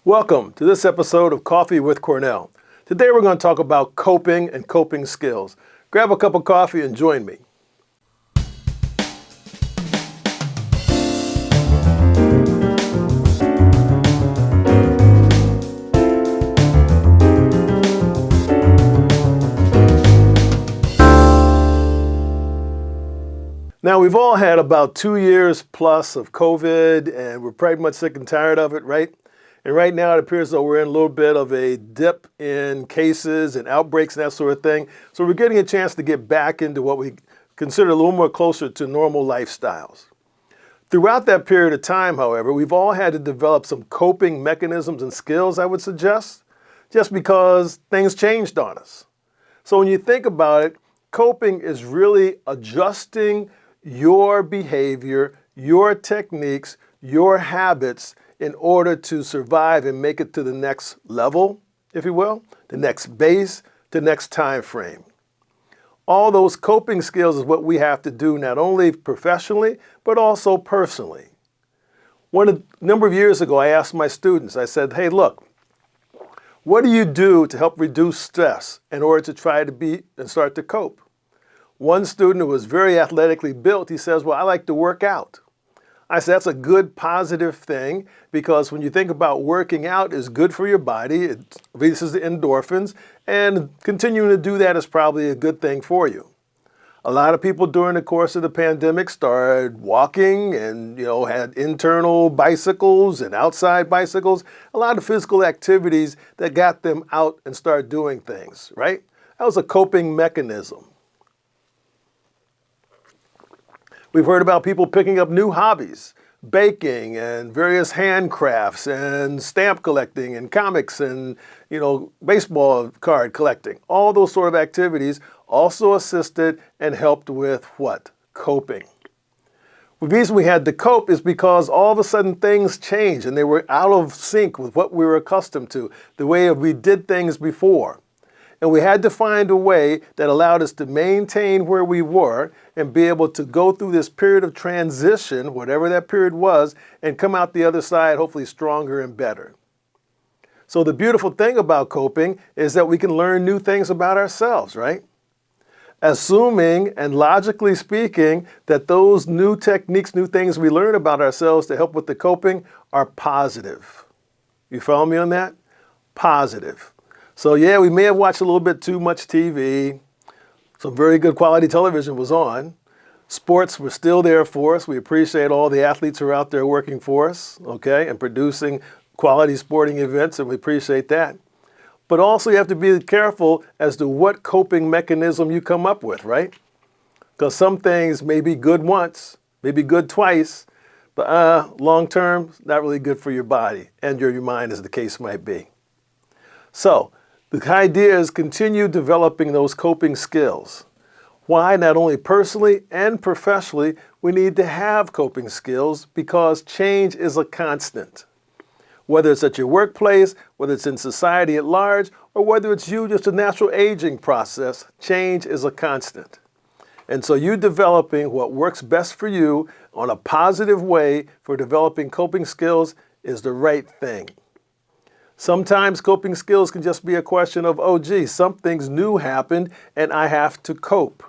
Welcome to this episode of Coffee with Cornell. Today we're going to talk about coping and coping skills. Grab a cup of coffee and join me. Now, we've all had about 2 years plus of COVID, and we're pretty much sick and tired of it, right? And right now, it appears though we're in a little bit of a dip in cases and outbreaks and that sort of thing. So we're getting a chance to get back into what we consider a little more closer to normal lifestyles. Throughout that period of time, however, we've all had to develop some coping mechanisms and skills, I would suggest, just because things changed on us. So when you think about it, coping is really adjusting your behavior, your techniques, your habits in order to survive and make it to the next level, if you will, the next base, the next time frame. All those coping skills is what we have to do not only professionally, but also personally. A number of years ago, I asked my students, I said, hey, look, what do you do to help reduce stress in order to try to be and start to cope? One student who was very athletically built, he says, well, I like to work out. I said, that's a good positive thing because when you think about working out is good for your body, it releases the endorphins, and continuing to do that is probably a good thing for you. A lot of people during the course of the pandemic started walking and, had internal bicycles and outside bicycles, a lot of physical activities that got them out and started doing things, right? That was a coping mechanism. We've heard about people picking up new hobbies, baking and various handcrafts and stamp collecting and comics and, baseball card collecting. All those sort of activities also assisted and helped with what? Coping. The reason we had to cope is because all of a sudden things changed and they were out of sync with what we were accustomed to, the way we did things before. And we had to find a way that allowed us to maintain where we were and be able to go through this period of transition, whatever that period was, and come out the other side hopefully stronger and better. So the beautiful thing about coping is that we can learn new things about ourselves, right? Assuming and logically speaking that those new techniques, new things we learn about ourselves to help with the coping are positive. You follow me on that? Positive. So yeah, we may have watched a little bit too much TV. Some very good quality television was on. Sports were still there for us. We appreciate all the athletes who are out there working for us, okay, and producing quality sporting events, and we appreciate that. But also you have to be careful as to what coping mechanism you come up with, right? Because some things may be good once, maybe good twice, but long term, not really good for your body and your mind as the case might be. So, the idea is continue developing those coping skills. Why? Not only personally and professionally, we need to have coping skills because change is a constant. Whether it's at your workplace, whether it's in society at large, or whether it's you, just a natural aging process, change is a constant. And so you developing what works best for you on a positive way for developing coping skills is the right thing. Sometimes coping skills can just be a question of, oh, gee, something's new happened and I have to cope.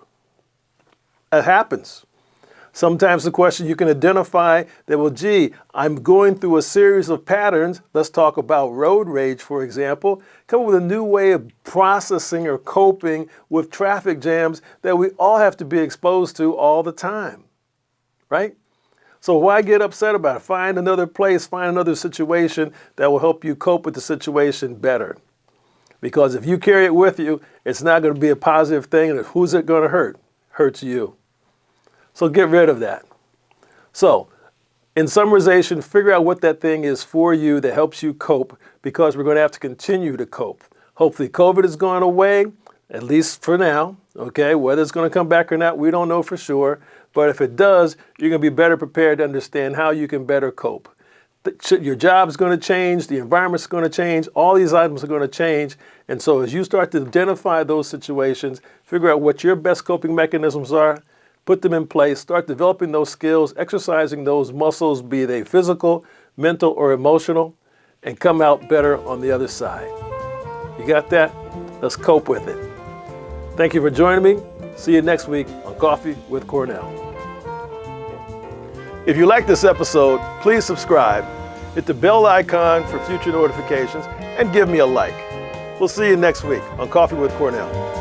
It happens. Sometimes the question you can identify that, well, gee, I'm going through a series of patterns. Let's talk about road rage, for example. Come up with a new way of processing or coping with traffic jams that we all have to be exposed to all the time, right? So why get upset about it? Find another place, find another situation that will help you cope with the situation better. Because if you carry it with you, it's not going to be a positive thing. And who's it going to hurt? Hurts you. So get rid of that. So in summarization, figure out what that thing is for you that helps you cope because we're going to have to continue to cope. Hopefully COVID is going away, at least for now. Okay, whether it's going to come back or not, we don't know for sure. But if it does, you're going to be better prepared to understand how you can better cope. Your job's going to change, the environment's going to change, all these items are going to change. And so as you start to identify those situations, figure out what your best coping mechanisms are, put them in place, start developing those skills, exercising those muscles, be they physical, mental, or emotional, and come out better on the other side. You got that? Let's cope with it. Thank you for joining me. See you next week on Coffee with Cornell. If you like this episode, please subscribe, hit the bell icon for future notifications, and give me a like. We'll see you next week on Coffee with Cornell.